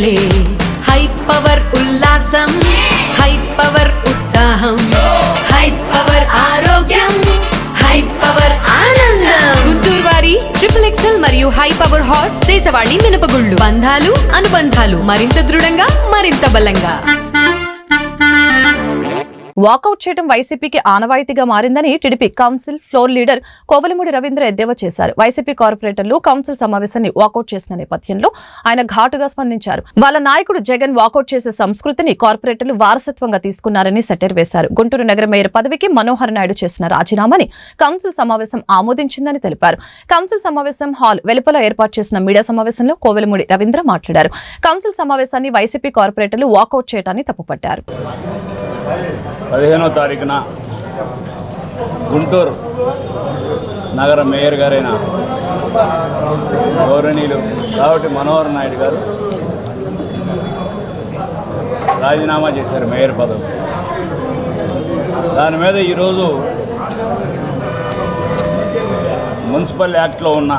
ఎన్నికలే high power ఉల్లాసం, high power ఉత్సాహం, high power ఆరోగ్యం, హై పవర్ ఆనందం. గుంటూరు వారి XXL మరియు హై పవర్ హార్స్ దేశవాళీ మినపగుళ్ళు. బంధాలు అనుబంధాలు మరింత దృఢంగా, మరింత బలంగా. వాకౌట్ చేయడం వైసీపీకి ఆనవాయితీగా మారిందని TDP council floor leader Kovalamudi Ravindra ఎద్దేవా చేశారు. వైసీపీ కార్పొరేటర్లు కౌన్సిల్ సమావేశాన్ని వాకౌట్ చేసిన నేపథ్యంలో ఆయన ఘాటుగా స్పందించారు. వాళ్ళ నాయకుడు జగన్ వాకౌట్ చేసే సంస్కృతిని కార్పొరేటర్లు వారసత్వంగా తీసుకున్నారని సెటర్ వేశారు. గుంటూరు నగర మేయర్ పదవికి మనోహర్ నాయుడు చేసిన రాజీనామాని కౌన్సిల్ సమావేశం ఆమోదించిందని తెలిపారు. కౌన్సిల్ సమావేశం హాల్ వెలుపల ఏర్పాటు చేసిన మీడియా సమావేశంలో కోవలమూడి రవీంద్ర మాట్లాడారు. కౌన్సిల్ సమావేశాన్ని వైసీపీ కార్పొరేటర్లు వాకౌట్ చేయడాన్ని తప్పుపట్టారు. 15వ తారీఖున గుంటూరు నగర మేయర్ గారైన గౌరవనీయులు కాబట్టి మనోహర్ నాయుడు గారు రాజీనామా చేశారు మేయర్ పదవి. దాని మీద ఈరోజు మున్సిపల్ యాక్ట్లో ఉన్న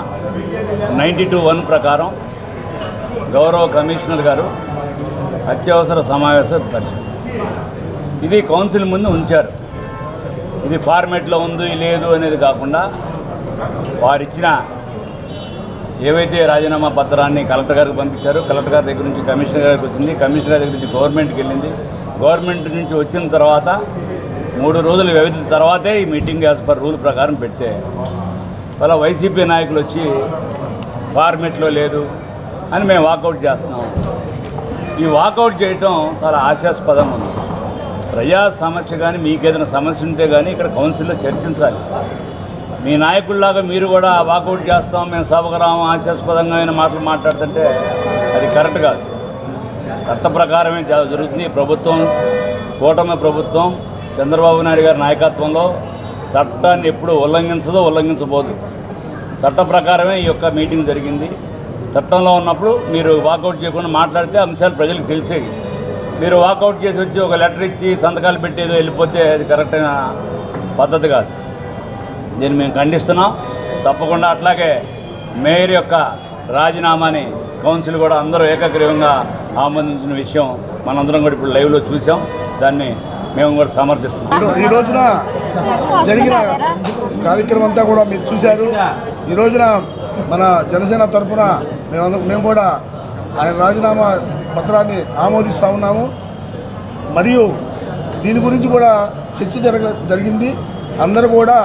92(1) ప్రకారం గౌరవ కమిషనర్ గారు అత్యవసర సమావేశం పరిచయం ఇది కౌన్సిల్ ముందు ఉంచారు. ఇది ఫార్మేట్లో ఉంది లేదు అనేది కాకుండా వారిచ్చిన ఏవైతే రాజీనామా పత్రాన్ని కలెక్టర్ గారికి పంపించారో, కలెక్టర్ గారి దగ్గర నుంచి కమిషనర్ గారికి వచ్చింది, కమిషనర్ గారి దగ్గర నుంచి గవర్నమెంట్కి వెళ్ళింది, గవర్నమెంట్ నుంచి వచ్చిన తర్వాత 3 రోజుల వ్యవధి తర్వాతే ఈ మీటింగ్ యాజ్ పర్ రూల్ ప్రకారం పెడితే అలా వైసీపీ నాయకులు వచ్చి ఫార్మేట్లో లేదు అని మేము వాకౌట్ చేస్తున్నాం. ఈ వాకౌట్ చేయటం చాలా హాస్యాస్పదంగా ఉంది. ప్రజా సమస్య కానీ మీకేదైనా సమస్య ఉంటే కానీ ఇక్కడ కౌన్సిల్లో చర్చించాలి. మీ నాయకుల్లాగా మీరు కూడా వాకౌట్ చేస్తాం, మేము సభకరాము, హాస్యాస్పదంగా అయిన మాటలు మాట్లాడుతుంటే అది కరెక్ట్ కాదు. చట్ట ప్రకారమే జరుగుతుంది. ప్రభుత్వం, కూటమి ప్రభుత్వం చంద్రబాబు నాయుడు గారి నాయకత్వంలో చట్టాన్ని ఎప్పుడు ఉల్లంఘించబోదు. చట్ట ప్రకారమే ఈ యొక్క మీటింగ్ జరిగింది. చట్టంలో ఉన్నప్పుడు మీరు వాకౌట్ చేయకుండా మాట్లాడితే అంశాలు ప్రజలకు తెలిసేవి. మీరు వాకౌట్ చేసి వచ్చి ఒక లెటర్ ఇచ్చి సంతకాలు పెట్టేదో వెళ్ళిపోతే అది కరెక్ట్ అయిన పద్ధతి కాదు. దీన్ని మేము ఖండిస్తున్నాం. తప్పకుండా అట్లాగే మేయర్ యొక్క రాజీనామాని కౌన్సిల్ కూడా అందరూ ఏకగ్రీవంగా ఆమోదించిన విషయం మనందరం కూడా ఇప్పుడు లైవ్లో చూసాం. దాన్ని మేము కూడా సమర్థిస్తున్నాం. ఈ రోజున జరిగిన కార్యక్రమం అంతా కూడా మీరు చూశారు. ఈ రోజున మన జనసేన తరఫున మేము కూడా ఆయన రాజీనామా పత్రాన్ని ఆమోదిస్తూ ఉన్నాము. మరియు దీని గురించి కూడా చర్చ జరిగింది. అందరూ కూడా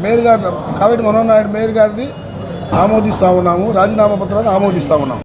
మేయర్ గారు కాబట్టి మనోహర్ నాయుడు మేయర్ గారిది ఆమోదిస్తూ ఉన్నాము, రాజీనామా పత్రాన్ని ఆమోదిస్తూ ఉన్నాము.